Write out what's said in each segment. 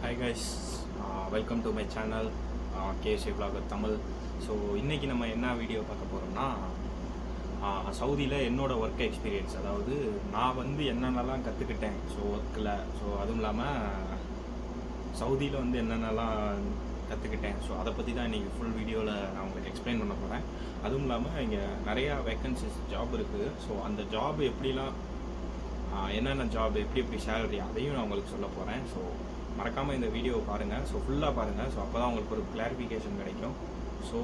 Hi guys, welcome to my channel KSA vlogger Tamil. So இன்றைக்கி நம்ம என்ன வீடியோ பார்க்க போகிறோம்னா, சவுதியில் என்னோடய ஒர்க் எக்ஸ்பீரியன்ஸ், அதாவது நான் வந்து என்னென்னலாம் கற்றுக்கிட்டேன் ஸோ ஒர்க்கில், ஸோ அதுவும் இல்லாமல் சவுதியில் வந்து என்னென்னலாம் கற்றுக்கிட்டேன், ஸோ அதை பற்றி தான் இன்றைக்கி ஃபுல் வீடியோவில் நான் உங்களுக்கு எக்ஸ்பிளைன் பண்ண போகிறேன். அதுவும் இல்லாமல் இங்கே நிறையா வேக்கன்சிஸ் ஜாப் இருக்குது. ஸோ அந்த ஜாப் எப்படிலாம், என்னென்ன ஜாப், எப்படி சேலரி, அதையும் நான் உங்களுக்கு சொல்ல போகிறேன். ஸோ மறக்காமல் இந்த வீடியோவை பாருங்கள். ஸோ ஃபுல்லாக பாருங்கள். ஸோ அப்போ தான் உங்களுக்கு ஒரு கிளாரிஃபிகேஷன் கிடைக்கும். ஸோ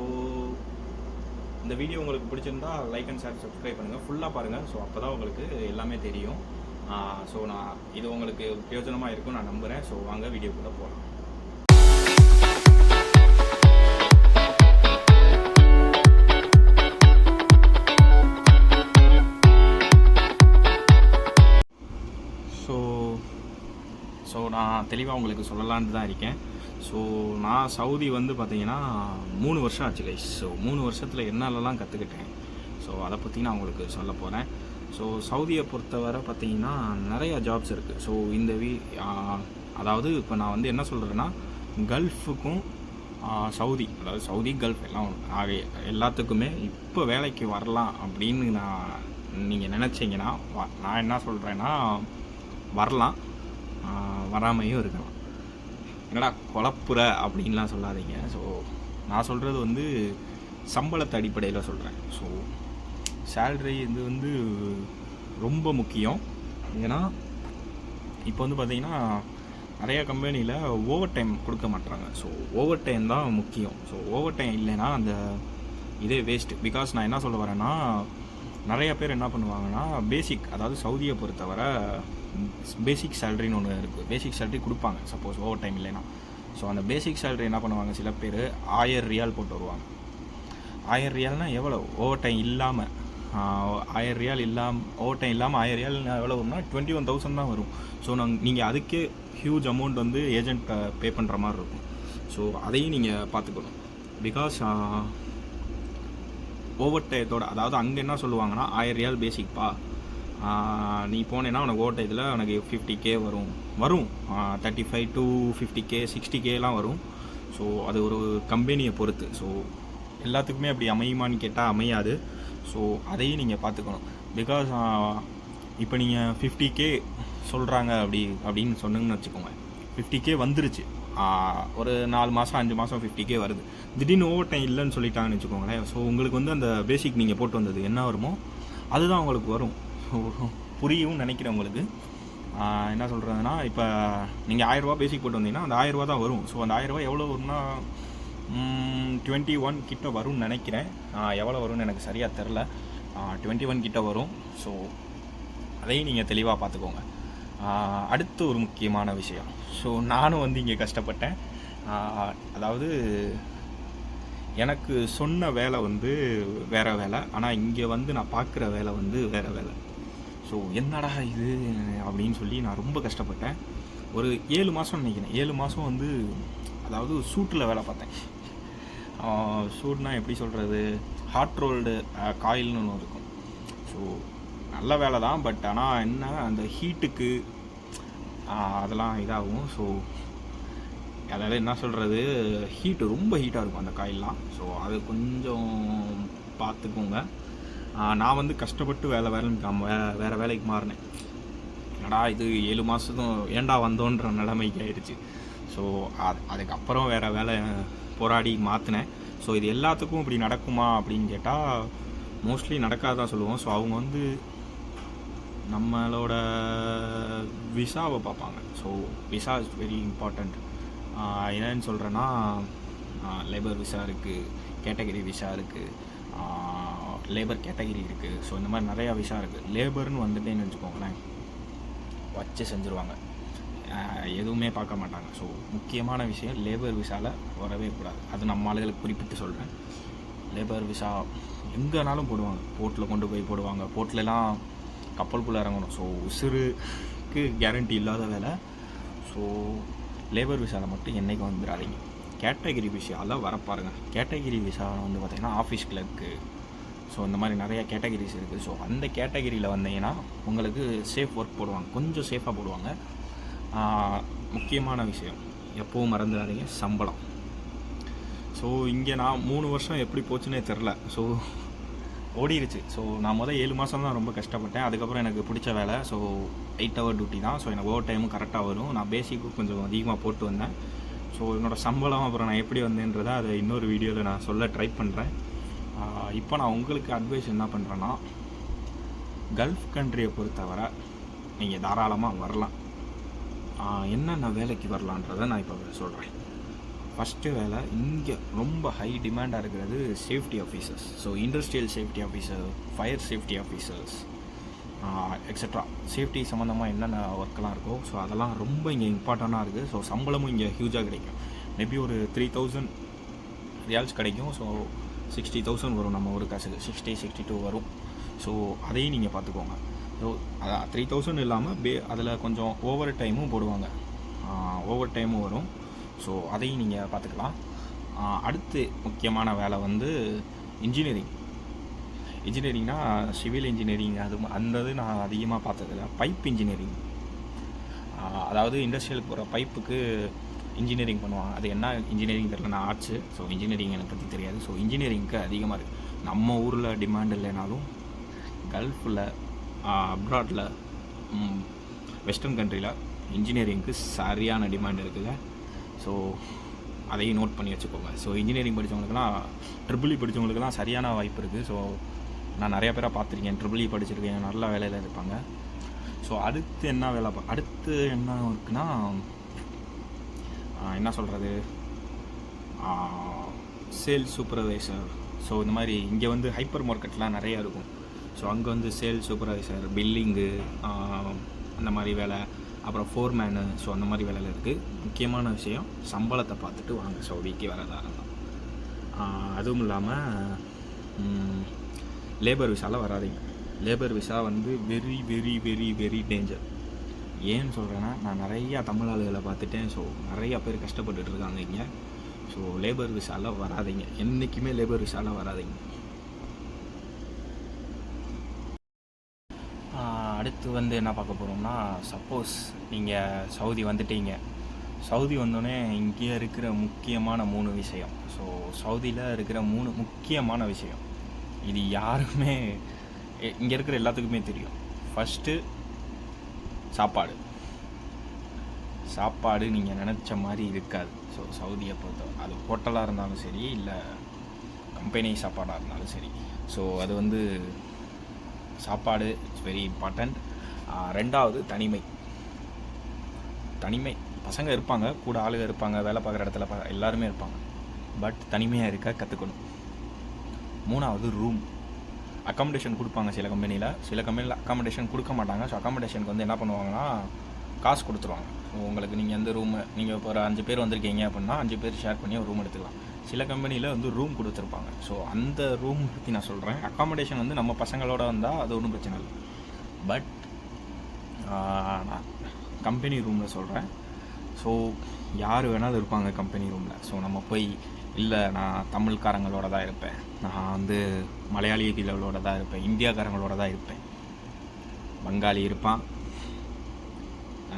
இந்த வீடியோ உங்களுக்கு பிடிச்சிருந்தா லைக் அண்ட் ஷேர், சப்ஸ்கிரைப் பண்ணுங்கள். ஃபுல்லாக பாருங்கள். ஸோ அப்போ தான் உங்களுக்கு எல்லாமே தெரியும். ஸோ நான் இது உங்களுக்கு பிரயோஜனமாக இருக்கும் நான் நம்புகிறேன். ஸோ வாங்க வீடியோக்குள்ளே போகலாம். ஸோ நான் தெளிவாக உங்களுக்கு சொல்லலான்னு தான் இருக்கேன். ஸோ நான் சவுதி வந்து பார்த்திங்கன்னா 3 வருஷம் ஆச்சு கைஸ். ஸோ 3 வருஷத்தில் என்னென்னலாம் கற்றுக்கிட்டேன், ஸோ அதை பற்றி நான் உங்களுக்கு சொல்ல போகிறேன். ஸோ சவுதியை பொறுத்தவரை பார்த்திங்கன்னா நிறையா ஜாப்ஸ் இருக்குது. ஸோ இந்த அதாவது இப்போ நான் வந்து என்ன சொல்கிறேன்னா, கல்ஃபுக்கும் சவுதி, அதாவது சவுதி கல்ஃப் எல்லாம் எல்லாத்துக்குமே இப்போ வேலைக்கு வரலாம் அப்படின்னு நீங்கள் நினச்சிங்கன்னா, நான் என்ன சொல்கிறேன்னா, வரலாம், வராமையும் இருக்கலாம். என்னடா குழப்புற அப்படின்லாம் சொல்லாதீங்க. ஸோ நான் சொல்கிறது வந்து சம்பளத்தை அடிப்படையில் சொல்கிறேன். ஸோ சேல்ரி இது வந்து ரொம்ப முக்கியம். ஏன்னா இப்போ வந்து பார்த்திங்கன்னா நிறைய கம்பெனியில் ஓவர் டைம் கொடுக்க மாட்டாங்க. ஸோ ஓவர் டைம் தான் முக்கியம். ஸோ ஓவர் டைம் இல்லைன்னா அந்த இதே வேஸ்ட்டு. பிகாஸ் நான் என்ன சொல்ல வரேன்னா, நிறைய பேர் என்ன பண்ணுவாங்கன்னா, பேசிக், அதாவது சவுதியை பொறுத்தவரை பேசிக் சேலரின்னு ஒன்று இருக்குது. பேசிக் சேலரி கொடுப்பாங்க சப்போஸ் ஓவர் டைம் இல்லைன்னா. ஸோ அந்த பேசிக் சேலரி என்ன பண்ணுவாங்க, சில பேர் 1000 ரியால் போட்டு வருவாங்க. 1000 ரியால்னால் எவ்வளோ? ஓவர் டைம் இல்லாமல் 1000 ரியால் இல்லாமல், ஓவர் டைம் இல்லாமல் 1000 ரியால் எவ்வளோ வரும்னா 21,000 தான் வரும். ஸோ நீங்கள் அதுக்கே ஹியூஜ் அமௌண்ட் வந்து ஏஜென்ட் பே பண்ணுற மாதிரி இருக்கும். ஸோ அதையும் நீங்கள் பார்த்துக்கணும். பிகாஸ் ஓவர் டயத்தோட, அதாவது அங்கே என்ன சொல்லுவாங்கன்னா, 1000 ரியால் பேசிக்ப்பா, நீ போனேன்னா உனக்கு ஓவர் டயத்தில் உனக்கு 50K வரும் 35 to 50K 60Kலாம் வரும். ஸோ அது ஒரு கம்பெனியை பொறுத்து. ஸோ எல்லாத்துக்குமே அப்படி அமையுமான்னு கேட்டால் அமையாது. ஸோ அதையும் நீங்கள் பார்த்துக்கணும். பிகாஸ் இப்போ நீங்கள் 50K சொல்கிறாங்க அப்படின்னு சொன்னீங்கன்னு வச்சுக்கோங்க, 50K வந்துருச்சு, ஒரு 4 மாதம் 5 மாதம் 50K வருது, திடீர்னு ஓவர் டைம் இல்லைன்னு சொல்லிட்டாங்கன்னு வச்சுக்கோங்களேன். ஸோ உங்களுக்கு வந்து அந்த பேசிக் நீங்கள் போட்டு வந்தது என்ன வருமோ அதுதான் உங்களுக்கு வரும். ஸோ புரியும் நினைக்கிறேன் உங்களுக்கு. என்ன சொல்கிறதுனா, இப்போ நீங்கள் 1000 ரூபா பேசிக் போட்டு வந்தீங்கன்னா அந்த 1000 ரூபா தான் வரும். ஸோ அந்த 1000 ரூபா எவ்வளோ வரும்னா 21 கிட்ட வரும்னு நினைக்கிறேன். எவ்வளோ வரும்னு எனக்கு சரியாக தெரில. 21 கிட்ட வரும். ஸோ அதையும் நீங்கள் தெளிவாக பார்த்துக்கோங்க. அடுத்து ஒரு முக்கியமான விஷயம். ஸோ நானும் வந்து இங்கே கஷ்டப்பட்டேன். அதாவது எனக்கு சொன்ன வேலை வந்து வேறு வேலை, ஆனால் இங்கே வந்து நான் பார்க்குற வேலை வந்து வேறு வேலை. ஸோ என்னடா இது அப்படின்னு சொல்லி நான் ரொம்ப கஷ்டப்பட்டேன். ஒரு 7 மாதம் நினைக்கிறேன். 7 மாதம் வந்து, அதாவது சூட்டில் வேலை பார்த்தேன். சூட்னால் எப்படி சொல்கிறது, ஹாட் ரோல்டு காயில்னு ஒன்று இருக்கும். ஸோ நல்ல வேலை தான். பட் ஆனால் என்ன, அந்த ஹீட்டுக்கு அதெல்லாம் இதாகும். ஸோ அதாவது என்ன சொல்கிறது, ஹீட்டு ரொம்ப ஹீட்டாக இருக்கும் அந்த காயிலெலாம். ஸோ அது கொஞ்சம் பார்த்துக்கோங்க. நான் வந்து கஷ்டப்பட்டு வேறு வேலைக்கு மாறினேன். என்னடா இது 7 மாதத்தும் ஏண்டா வந்தோன்ற நிலைமைக்கு ஆயிடுச்சு. ஸோ அதுக்கப்புறம் வேறு வேலை போராடி மாற்றினேன். ஸோ இது எல்லாத்துக்கும் இப்படி நடக்குமா அப்படின்னு கேட்டால் மோஸ்ட்லி நடக்காதான் சொல்லுவோம். ஸோ அவங்க வந்து நம்மளோட விசாவை பார்ப்பாங்க. So visa is very important. என்னன்னு சொல்கிறேன்னா, லேபர் விசா இருக்குது, கேட்டகரி விசா இருக்குது, லேபர் கேட்டகரி இருக்குது. ஸோ இந்த மாதிரி நிறையா விசா இருக்குது. லேபர்னு வந்துட்டேன்னு வச்சுக்கோங்களேன், வச்சு செஞ்சுருவாங்க, எதுவுமே பார்க்க மாட்டாங்க. ஸோ முக்கியமான விஷயம், லேபர் விசாவில் வரவே கூடாது. அது நம்ம ஆளுகளுக்கு குறிப்பிட்டு சொல்கிறேன். லேபர் விசா எங்கேனாலும் போடுவாங்க, போட்டில் கொண்டு போய் போடுவாங்க. போட்டிலலாம் கப்பலுக்குள்ளே இறங்கணும். ஸோ உசுருக்கு கேரண்டி இல்லாத வேலை. ஸோ லேபர் விசாவில் மட்டும் என்றைக்கும் வந்துடாதீங்க. கேட்டகிரி விசாவில் வரப்பாருங்க. கேட்டகிரி விசாவில் வந்து பார்த்திங்கன்னா ஆஃபீஸ் கிளர்க்கு, ஸோ இந்த மாதிரி நிறையா கேட்டகிரிஸ் இருக்குது. ஸோ அந்த கேட்டகிரியில் வந்தீங்கன்னா உங்களுக்கு சேஃப் ஒர்க் போடுவாங்க, கொஞ்சம் சேஃபாக போடுவாங்க. முக்கியமான விஷயம், எப்போவும் மறந்துடாதீங்க, சம்பளம். ஸோ இங்கே நான் 3 வருஷம் எப்படி போச்சுன்னே தெரில. ஸோ ஓடிருச்சு. ஸோ நான் 7 மாதம் தான் ரொம்ப கஷ்டப்பட்டேன். அதுக்கப்புறம் எனக்கு பிடிச்ச வேலை. ஸோ 8 ஹவர் டியூட்டி தான். ஸோ எனக்கு ஓவர் டைமும் கரெக்டாக வரும். நான் பேசிக்கும் கொஞ்சம் அதிகமாக போட்டு வந்தேன். ஸோ என்னோடய சம்பளம் அப்புறம் நான் எப்படி வந்தேன்றதை அதை இன்னொரு வீடியோவில் நான் சொல்ல ட்ரை பண்ணுறேன். இப்போ நான் உங்களுக்கு அட்வைஸ் என்ன பண்ணுறேன்னா, கல்ஃப் கண்ட்ரியை பொறுத்தவரை நீங்கள் தாராளமாக வரலாம். என்னென்ன வேலைக்கு வரலான்றதை நான் இப்போ சொல்கிறேன். ஃபஸ்ட்டு வேலை, இங்கே ரொம்ப ஹை டிமாண்டாக இருக்கிறது safety officers. So industrial safety officer, fire safety officers, extra safety சம்மந்தமாக என்னென்ன ஒர்க்கெலாம் இருக்கோ ஸோ அதெல்லாம் ரொம்ப இங்கே இம்பார்ட்டண்ட்டாக இருக்குது. ஸோ சம்பளமும் இங்கே ஹியூஜாக கிடைக்கும். மேபி ஒரு 3000 ரியால்ஸ் கிடைக்கும். ஸோ 60,000 வரும் நம்ம ஒரு காசுக்கு, 60-62 வரும். ஸோ அதையும் நீங்கள் பார்த்துக்கோங்க. ஸோ அதான் 3000 இல்லாமல் அதில் கொஞ்சம் ஓவர் டைமும் போடுவாங்க, ஓவர் டைமும் வரும். ஸோ அதையும் நீங்கள் பார்த்துக்கலாம். அடுத்து முக்கியமான வேலை வந்து இன்ஜினியரிங்னா சிவில் இன்ஜினியரிங். அந்த இது நான் அதிகமாக பார்த்ததில்ல. பைப் இன்ஜினியரிங், அதாவது இண்டஸ்ட்ரியலுக்கு போகிற பைப்புக்கு இன்ஜினியரிங் பண்ணுவாங்க. அது என்ன இன்ஜினியரிங் தெரியல, நான் ஆர்ட்ஸு. ஸோ இன்ஜினியரிங் எனக்கு பற்றி தெரியாது. ஸோ இன்ஜினியரிங்க்கு அதிகமாக இருக்குது. நம்ம ஊரில் டிமாண்ட் இல்லைனாலும் கல்ஃபில், அப்ராடில், வெஸ்டர்ன் கண்ட்ரியில் இன்ஜினியரிங்க்கு சரியான டிமாண்ட் இருக்குதுங்க. ஸோ அதையும் நோட் பண்ணி வச்சுக்கோங்க. ஸோ இன்ஜினியரிங் படித்தவங்களுக்குலாம், ட்ரிபிள் இ படித்தவங்களுக்குலாம் சரியான வாய்ப்பு இருக்குது. ஸோ நான் நிறையா பேராக பார்த்துருக்கேன், ட்ரிபிள் இ படிச்சிருக்கேன், நல்ல வேலையில் இருப்பாங்க. ஸோ அடுத்து என்ன வேலை, அடுத்து என்ன இருக்குன்னா, என்ன சொல்கிறது, சேல்ஸ் சூப்பர்வைசர். ஸோ இந்த மாதிரி இங்கே வந்து ஹைப்பர் மார்க்கெட்லாம் நிறையா இருக்கும். ஸோ அங்கே வந்து சேல்ஸ் சூப்பர்வைசர், பில்லிங்கு, அந்த மாதிரி வேலை, அப்புறம் ஃபோர்மேனு. ஸோ அந்த மாதிரி வேலையில் இருக்குது. முக்கியமான விஷயம், சம்பளத்தை பார்த்துட்டு வாங்க சவுதிக்கு வரதா இருந்தால். அதுவும் இல்லாமல் லேபர் விசாவில் வராதிங்க. லேபர் விசா வந்து very very very very danger. ஏன்னு சொல்கிறேன்னா, நான் நிறையா தமிழ் ஆளுகளை பார்த்துட்டேன். ஸோ நிறையா பேர் கஷ்டப்பட்டுட்டு இருக்காங்க இங்கே. ஸோ லேபர் விசாவில் வராதிங்க, என்றைக்குமே லேபர் விசாவில் வராதிங்க. அடுத்து வந்து என்ன பார்க்க போகிறோம்னா, சப்போஸ் நீங்கள் சவுதி வந்துட்டீங்க. சவுதி வந்தோடனே இங்கே இருக்கிற முக்கியமான 3 விஷயம். ஸோ சவுதியில் இருக்கிற 3 முக்கியமான விஷயம், இது யாருமே இங்கே இருக்கிற எல்லாத்துக்குமே தெரியும். ஃபஸ்ட்டு சாப்பாடு நீங்கள் நினச்ச மாதிரி இருக்காது. ஸோ சவுதியை பொறுத்தவரை அது ஹோட்டலாக இருந்தாலும் சரி, இல்லை கம்பெனி சாப்பாடாக இருந்தாலும் சரி. ஸோ அது வந்து சாப்பாடு இட்ஸ் வெரி இம்பார்ட்டண்ட். ரெண்டாவது தனிமை. பசங்க இருப்பாங்க, கூட ஆளுங்க இருப்பாங்க, வேலை பார்க்குற இடத்துல எல்லாருமே இருப்பாங்க. பட் தனிமையாக இருக்க கற்றுக்கணும். 3வது ரூம். அக்காமடேஷன் கொடுப்பாங்க சில கம்பெனியில் அக்காமடேஷன் கொடுக்க மாட்டாங்க. ஸோ அக்காமடேஷனுக்கு வந்து என்ன பண்ணுவாங்கன்னா, காசு கொடுத்துருவாங்க. ஸோ உங்களுக்கு நீங்கள் எந்த ரூமு, நீங்கள் இப்போ ஒரு 5 பேர் வந்திருக்கீங்க அப்படின்னா 5 பேர் ஷேர் பண்ணி ஒரு ரூம் எடுத்துக்கலாம். சில கம்பெனியில் வந்து ரூம் கொடுத்துருப்பாங்க. ஸோ அந்த ரூம் பற்றி நான் சொல்கிறேன். அக்காமடேஷன் வந்து நம்ம பசங்களோட வந்தால் அது ஒன்றும் பிரச்சனை இல்லை. பட் நான் கம்பெனி ரூமில் சொல்கிறேன். ஸோ யார் வேணாலும் இருப்பாங்க கம்பெனி ரூமில். ஸோ நம்ம போய், இல்லை நான் தமிழ்காரங்களோட தான் இருப்பேன், நான் வந்து மலையாளிகளோட தான் இருப்பேன், இந்தியாக்காரங்களோட தான் இருப்பேன், பங்காளி இருப்பான்,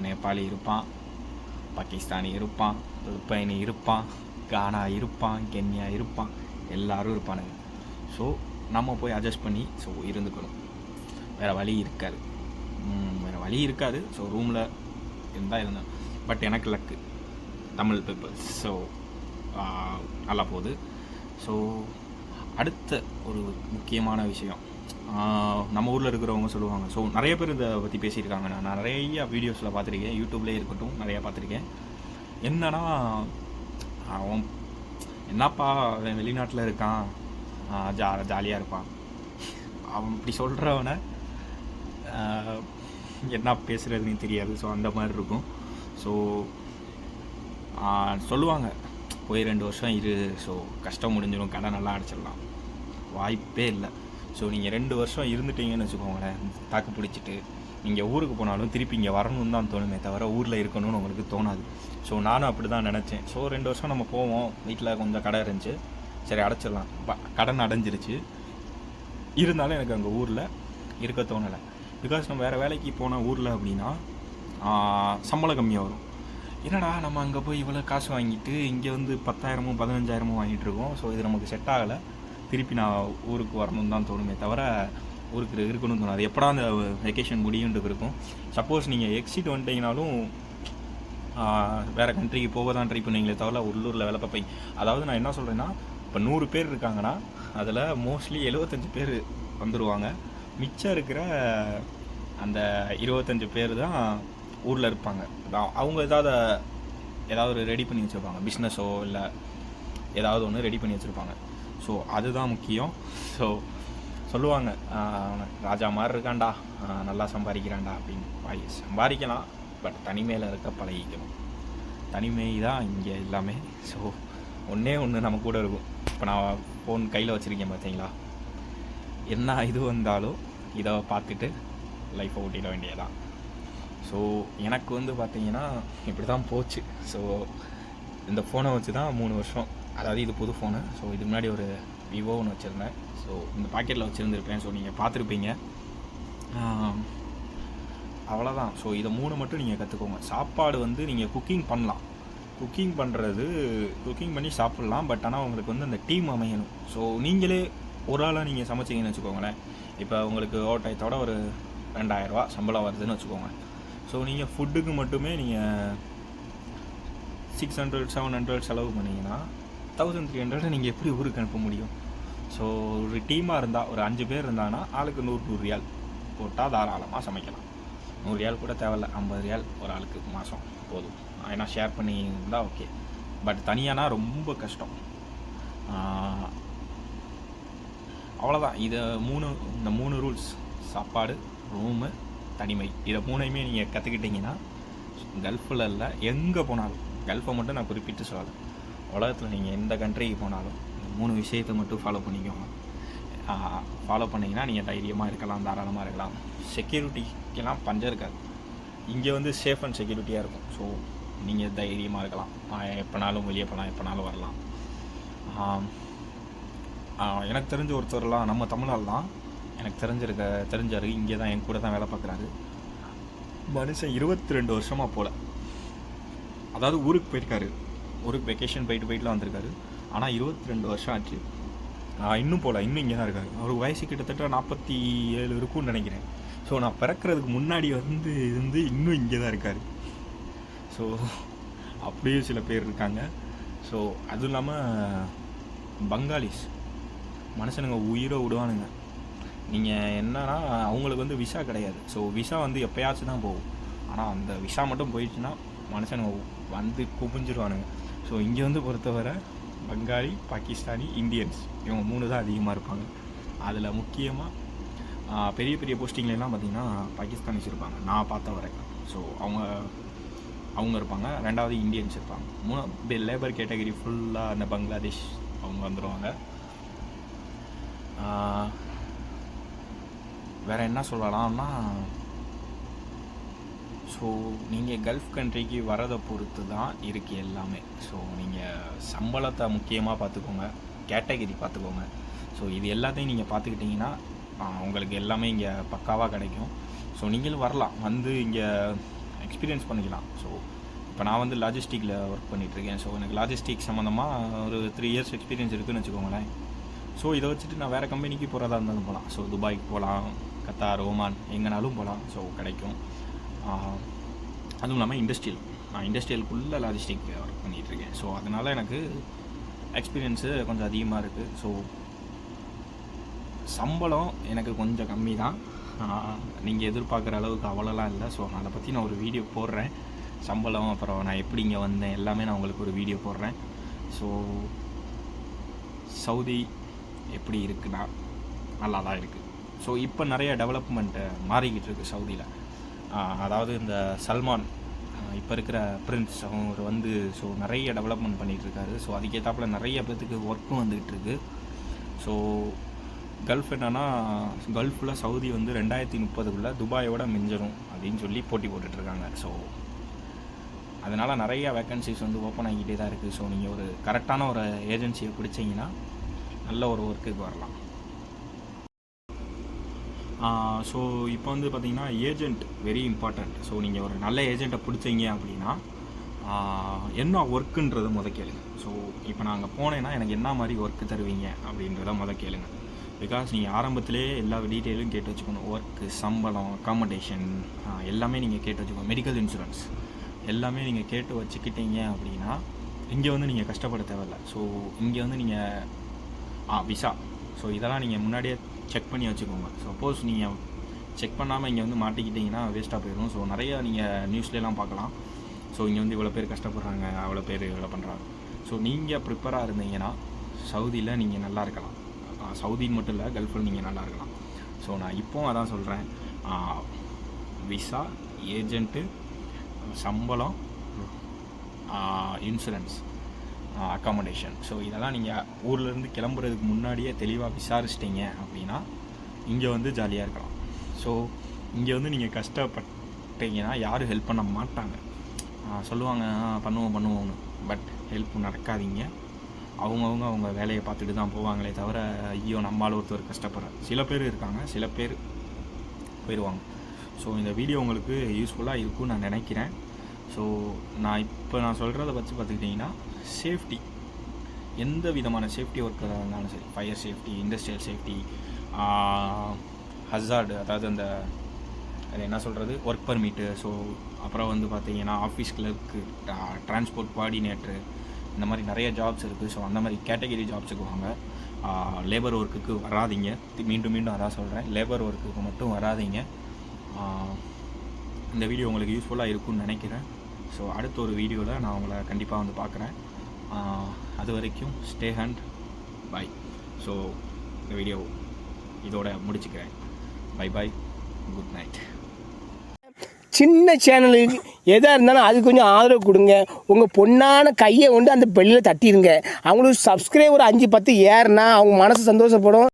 நேபாளி இருப்பான், பாகிஸ்தானி இருப்பான், பிலிப்பைனி இருப்பான், கானா இருப்பான், கென்யா இருப்பான், எல்லோரும் இருப்பானுங்க. ஸோ நம்ம போய் அட்ஜஸ்ட் பண்ணி இருந்துக்கணும். வேறு வழி இருக்காது. ஸோ ரூமில் இருந்தேன். பட் எனக்கு லக்கு, தமிழ் பீப்புள்ஸ். ஸோ நல்லா போகுது. ஸோ அடுத்த ஒரு முக்கியமான விஷயம், நம்ம ஊரில் இருக்கிறவங்க சொல்லுவாங்க. ஸோ நிறைய பேர் இதை பற்றி பேசியிருக்காங்க. நான் நிறைய வீடியோஸில் பார்த்துருக்கேன், யூடியூப்லேயே இருக்கட்டும், நிறையா பார்த்துருக்கேன். என்னன்னா, அவன் என்னப்பா அவன் வெளிநாட்டில் இருக்கான், ஜாலியாக இருப்பான், அவன் இப்படி சொல்கிறவனை என்ன பேசுகிறதுன்னு தெரியாது. ஸோ அந்த மாதிரி இருக்கும். ஸோ சொல்லுவாங்க, போய் 2 வருஷம் இரு, ஸோ கஷ்டம் முடிஞ்சிடும், கடை நல்லா அடைச்சிடலாம். வாய்ப்பே இல்லை. ஸோ நீங்கள் 2 வருஷம் இருந்துட்டீங்கன்னு வச்சுக்கோங்களேன், தாக்கு பிடிச்சிட்டு நீங்கள் ஊருக்கு போனாலும் திருப்பி இங்கே வரணும்னு தான் தோணுமே தவிர ஊரில் இருக்கணும்னு உங்களுக்கு தோணாது. ஸோ நானும் அப்படி தான் நினச்சேன். ஸோ 2 வருஷம் நம்ம போவோம், வீட்டில் கொஞ்சம் கடை இருந்துச்சு, சரி அடைச்சிடலாம், கடன் அடைஞ்சிருச்சு. இருந்தாலும் எனக்கு அங்கே ஊரில் இருக்க தோணலை. பிகாஸ் நம்ம வேறு வேலைக்கு போன ஊரில் அப்படின்னா சம்பளம் கம்மியாக வரும். என்னடா நம்ம அங்கே போய் இவ்வளோ காசு வாங்கிட்டு இங்கே வந்து 10,000 15,000 வாங்கிட்டு இருக்கோம். ஸோ இது நமக்கு செட் ஆகலை, திருப்பி நான் ஊருக்கு வரணும்னு தான் தோணுமே தவிர ஊருக்கு இருக்கணும்னு தோணும். எப்படா அந்த வெக்கேஷன் முடியுன்றது இருக்கும். சப்போஸ் நீங்கள் எக்ஸிட் வந்துட்டீங்கனாலும் வேறு கண்ட்ரிக்கு போக தான் ட்ரை பண்ணுவீங்களே தவிர உள்ளூரில் வேலை பார்ப்பீங்க. அதாவது நான் என்ன சொல்கிறேன்னா, இப்போ 100 பேர் இருக்காங்கன்னா அதில் மோஸ்ட்லி 75 பேர் வந்துடுவாங்க. மிச்சம் இருக்கிற அந்த 25 பேர் தான் ஊரில் இருப்பாங்க. அவங்க ஏதாவது ஒரு ரெடி பண்ணி வச்சுருப்பாங்க, பிஸ்னஸோ இல்லை ஏதாவது ஒன்று ரெடி பண்ணி வச்சுருப்பாங்க. ஸோ அதுதான் முக்கியம். ஸோ சொல்லுவாங்க, ராஜா மாதிரி இருக்காண்டா, நல்லா சம்பாதிக்கிறான்டா அப்படின்னு. சம்பாதிக்கலாம், பட் தனிமையில் இருக்க பழகிக்கணும். தனிமை தான் இங்கே எல்லாமே. ஸோ ஒன்றே ஒன்று நம்ம கூட இருக்கும். இப்போ நான் ஃபோன் கையில் வச்சுருக்கேன் பார்த்தீங்களா, என்ன இது வந்தாலும் இதை பார்த்துட்டு லைஃப்பை ஓட்டிட வேண்டியதான். ஸோ எனக்கு வந்து பார்த்தீங்கன்னா இப்படி தான் போச்சு. ஸோ இந்த ஃபோனை வச்சு தான் 3 வருஷம், அதாவது இது புது ஃபோனு. ஸோ இதுக்கு முன்னாடி ஒரு விவோ ஒன்று வச்சுருந்தேன். ஸோ இந்த பாக்கெட்டில் வச்சுருந்துருப்பேன். ஸோ நீங்கள் பார்த்துருப்பீங்க. அவ்வளோதான். ஸோ இதை 3 மட்டும் நீங்கள் கற்றுக்கோங்க. சாப்பாடு வந்து நீங்கள் குக்கிங் பண்ணலாம், குக்கிங் பண்ணி சாப்பிட்லாம். பட் ஆனால் உங்களுக்கு வந்து அந்த டீம் அமையணும். ஸோ நீங்களே ஒரு ஆளாக நீங்கள் சமைச்சிங்கன்னு வச்சுக்கோங்களேன். இப்போ உங்களுக்கு ஓட்டாயத்தோட ஒரு 2,000 ரூபா சம்பளம் வருதுன்னு வச்சுக்கோங்க. ஸோ நீங்கள் ஃபுட்டுக்கு மட்டுமே நீங்கள் 600 700 செலவு பண்ணிங்கன்னா 1300 நீங்கள் எப்படி ஊருக்கு அனுப்ப முடியும்? ஸோ ஒரு டீமாக இருந்தால், ஒரு 5 பேர் இருந்தாங்கன்னா ஆளுக்கு 100 ரியால் போட்டால் தாராளமாக சமைக்கலாம். 100 ரியால் கூட தேவையில்ல, 50 ரியால் ஒரு ஆளுக்கு மாதம் போதும். ஏன்னா ஷேர் பண்ணி இருந்தால் ஓகே. பட் தனியானா ரொம்ப கஷ்டம். அவ்வளோதான். இந்த 3 ரூல்ஸ், சாப்பாடு, ரூமு, தனிமை, இதை 3ஐயுமே நீங்கள் கற்றுக்கிட்டிங்கன்னா கல்ஃபில் இல்லை எங்கே போனாலும், கல்ஃபை மட்டும் நான் குறிப்பிட்டு சொல்லலை, உலகத்தில் நீங்கள் எந்த கண்ட்ரிக்கு போனாலும் இந்த 3 விஷயத்தை மட்டும் ஃபாலோ பண்ணிக்கோங்க. ஃபாலோ பண்ணிங்கன்னா நீங்கள் தைரியமாக இருக்கலாம், தாராளமாக இருக்கலாம். செக்யூரிட்டிக்கெல்லாம் பஞ்சம் இருக்காது. இங்கே வந்து சேஃப் அண்ட் செக்யூரிட்டியாக இருக்கும். ஸோ நீங்கள் தைரியமாக இருக்கலாம், எப்போனாலும் வெளியே போகலாம், எப்போனாலும் வரலாம். எனக்கு தெரிஞ்ச ஒருத்தர்லாம் நம்ம தமிழ்நாடு தான், எனக்கு தெரிஞ்சார், இங்கே தான் என் கூட தான் வேலை பார்க்குறாரு. மனுஷன் 22 வருஷமாக போகல. அதாவது ஊருக்கு போயிருக்காரு, ஊருக்கு வெக்கேஷன் போயிட்டுலாம் வந்திருக்காரு. ஆனால் 22 வருஷம் ஆச்சு, இன்னும் போகல, இன்னும் இங்கே தான் இருக்காரு. அவர் வயசு கிட்டத்தட்ட 47 இருக்கும்னு நினைக்கிறேன். ஸோ நான் பிறக்கிறதுக்கு முன்னாடி இருந்து இன்னும் இங்கே தான் இருக்கார். ஸோ அப்படியே சில பேர் இருக்காங்க. ஸோ அதுவும் இல்லாமல் பங்காளிஸ் மனுஷனுங்க உயிரை விடுவானுங்க. நீங்கள் என்னன்னா அவங்களுக்கு வந்து விசா கிடையாது. ஸோ விசா வந்து எப்போயாச்சும் தான் போகும். ஆனால் அந்த விசா மட்டும் போயிடுச்சுன்னா மனுஷனுங்க வந்து குவிஞ்சிருவானுங்க. ஸோ இங்கே வந்து பொறுத்தவரை பங்காளி, பாகிஸ்தானி, இந்தியன்ஸ் இவங்க 3 தான் அதிகமாக இருப்பாங்க. அதில் முக்கியமாக பெரிய பெரிய போஸ்டிங்லாம் பார்த்திங்கன்னா பாகிஸ்தானிஸ் இருப்பாங்க நான் பார்த்த வரைக்கும். ஸோ அவங்க இருப்பாங்க. 2வது இந்தியன்ஸ் இருப்பாங்க. 3 லேபர் கேட்டகரி ஃபுல்லாக அந்த பங்களாதேஷ் அவங்க வந்துடுவாங்க. வேறு என்ன சொல்லலாம்னா, ஸோ நீங்கள் கல்ஃப் கண்ட்ரிக்கு வரதை பொறுத்து தான் இருக்குது எல்லாமே. ஸோ நீங்கள் சம்பளத்தை முக்கியமாக பார்த்துக்கோங்க, கேட்டகரி பார்த்துக்கோங்க. ஸோ இது எல்லாத்தையும் நீங்கள் பார்த்துக்கிட்டிங்கன்னா உங்களுக்கு எல்லாமே இங்கே பக்காவாக கிடைக்கும். ஸோ நீங்களும் வரலாம், வந்து இங்கே எக்ஸ்பீரியன்ஸ் பண்ணிக்கலாம். ஸோ இப்போ நான் வந்து லாஜிஸ்டிக்கில் ஒர்க் பண்ணிகிட்ருக்கேன். ஸோ எனக்கு லாஜிஸ்டிக் சம்மந்தமாக ஒரு 3 இயர்ஸ் எக்ஸ்பீரியன்ஸ் இருக்குதுன்னு வச்சுக்கோங்களேன். ஸோ இதை வச்சுட்டு நான் வேறு கம்பெனிக்கு போகிறதா இருந்தாலும் போகலாம். ஸோ துபாய்க்கு போகலாம், கத்தார், ஓமான், எங்கேனாலும் போகலாம். ஸோ கிடைக்கும். அதுவும் இல்லாமல் நான் இண்டஸ்ட்ரியலுக்குள்ளே லாஜிஸ்டிக் ஒர்க் பண்ணிகிட்ருக்கேன். ஸோ அதனால் எனக்கு எக்ஸ்பீரியன்ஸு கொஞ்சம் அதிகமாக இருக்குது. ஸோ சம்பளம் எனக்கு கொஞ்சம் கம்மி தான், நீங்கள் எதிர்பார்க்குற அளவுக்கு அவ்வளோலாம் இல்லை. ஸோ அதை பற்றி நான் ஒரு வீடியோ போடுறேன். சம்பளம், அப்புறம் நான் எப்படி இங்கே வந்தேன், எல்லாமே நான் உங்களுக்கு ஒரு வீடியோ போடுறேன். ஸோ சவுதி எப்படி இருக்குன்னா நல்லா தான் இருக்குது. ஸோ இப்போ நிறைய டெவலப்மெண்ட்டு மாறிக்கிட்டு இருக்குது சவுதியில். அதாவது இந்த சல்மான் இப்போ இருக்கிற பிரின்ஸ் அவர் வந்து ஸோ நிறைய டெவலப்மெண்ட் பண்ணிகிட்ருக்காரு. ஸோ அதுக்கேற்றாப்புல நிறைய பேர்த்துக்கு ஒர்க்கும் வந்துக்கிட்டு இருக்குது. ஸோ கல்ஃப் என்னன்னா, கல்ஃபில் சவுதி வந்து 2030 துபாயோட மிஞ்சணும் அப்படின்னு சொல்லி போட்டி போட்டுட்ருக்காங்க. ஸோ அதனால் நிறையா வேக்கன்சிஸ் வந்து ஓப்பன் ஆகிக்கிட்டே தான் இருக்குது. ஸோ நீங்கள் ஒரு கரெக்டான ஒரு ஏஜென்சியை பிடிச்சிங்கன்னா நல்ல ஒரு ஒர்க்குக்கு வரலாம். ஸோ இப்போ வந்து பார்த்திங்கன்னா ஏஜெண்ட் வெரி இம்பார்ட்டண்ட். ஸோ நீங்கள் ஒரு நல்ல ஏஜெண்ட்டை பிடிச்சிங்க அப்படின்னா என்ன ஒர்க்குன்றதை கேளுங்க. ஸோ இப்போ நான் அங்கே போனேன்னா எனக்கு என்ன மாதிரி ஒர்க்கு தருவீங்க அப்படின்றத கேளுங்க. பிகாஸ் நீங்கள் ஆரம்பத்திலே எல்லா டீட்டெயிலும் கேட்டு வச்சுக்கணும். ஒர்க்கு, சம்பளம், அக்காமடேஷன் எல்லாமே நீங்கள் கேட்டு வச்சுக்கணும். மெடிக்கல் இன்சூரன்ஸ் எல்லாமே நீங்கள் கேட்டு வச்சுக்கிட்டீங்க அப்படின்னா இங்கே வந்து நீங்கள் கஷ்டப்பட தேவையில்லை. ஸோ இங்கே வந்து நீங்கள் விசா, ஸோ இதெல்லாம் நீங்கள் முன்னாடியே செக் பண்ணி வச்சுக்கோங்க. சப்போஸ் நீங்கள் செக் பண்ணாமல் இங்கே வந்து மாட்டிக்கிட்டிங்கன்னா வேஸ்ட்டாக போயிடும். ஸோ நிறையா நீங்கள் நியூஸ்லாம் பார்க்கலாம். ஸோ இங்கே வந்து இவ்வளோ பேர் கஷ்டப்படுறாங்க, அவ்வளோ பேர் இவ்வளோ பண்ணுறாங்க. ஸோ நீங்கள் ப்ரிப்பராக இருந்தீங்கன்னா சவுதியில் நீங்கள் நல்லா இருக்கலாம். சவுதின்னு மட்டும் இல்லை, கல்ஃபில் நீங்கள் நல்லா இருக்கலாம். ஸோ நான் இப்போவும் அதான் சொல்கிறேன். விசா, ஏஜென்ட்டு, சம்பளம், இன்சூரன்ஸ், அக்காமடேஷன், ஸோ இதெல்லாம் நீங்கள் ஊர்லேருந்து கிளம்புறதுக்கு முன்னாடியே தெளிவாக விசாரிச்சிட்டிங்க அப்படின்னா இங்கே வந்து ஜாலியாக இருக்கலாம். ஸோ இங்கே வந்து நீங்கள் கஷ்டப்பட்டீங்கன்னா யாரும் ஹெல்ப் பண்ண மாட்டாங்க. சொல்லுவாங்க பண்ணுவோம்னு, பட் ஹெல்ப் நடக்காதீங்க. அவங்க வேலையை பார்த்துட்டு தான் போவாங்களே தவிர ஐயோ நம்மளால் ஒருத்தர் கஷ்டப்படுற சில பேர் இருக்காங்க, சில பேர் போயிடுவாங்க. ஸோ இந்த வீடியோ உங்களுக்கு யூஸ்ஃபுல்லாக இருக்கும்னு நான் நினைக்கிறேன். ஸோ நான் சொல்கிறத வச்சு பார்த்துக்கிட்டிங்கன்னா சேஃப்டி, எந்த விதமான சேஃப்டி ஒர்க்கராக இருந்தாலும் சரி, fire safety, industrial safety, hazard, அதாவது அந்த அது என்ன சொல்கிறது, ஒர்க் பர்மிட்டு, ஸோ அப்புறம் வந்து பார்த்திங்கன்னா ஆஃபீஸ் கிளர்க்கு, டிரான்ஸ்போர்ட் கோஆர்டினேட்ரு, இந்த மாதிரி நிறைய ஜாப்ஸ் இருக்குது. ஸோ அந்த மாதிரி கேட்டகரி ஜாப்ஸுக்கு வாங்க. லேபர் ஒர்க்குக்கு வராதிங்க. மீண்டும் அதான் சொல்கிறேன், லேபர் ஒர்க்குக்கு மட்டும் வராதிங்க. இந்த வீடியோ உங்களுக்கு யூஸ்ஃபுல்லாக இருக்கும்னு நினைக்கிறேன். ஸோ அடுத்த ஒரு வீடியோவில் நான் உங்களை கண்டிப்பாக வந்து பார்க்குறேன். அது வரைக்கும் ஸ்டே ஹண்ட் பை. ஸோ இந்த வீடியோ இதோட முடிச்சுக்கிறேன். Bye, good night. சின்ன சேனலுக்கு எதாக இருந்தாலும் அது கொஞ்சம் ஆதரவு கொடுங்க. உங்கள் பொண்ணான கையை கொண்டு அந்த பெல்லில் தட்டிடுங்க. அவங்களுக்கு சப்ஸ்கிரைபர் 5-10 ஏறுனா அவங்க மனசு சந்தோஷப்படும்.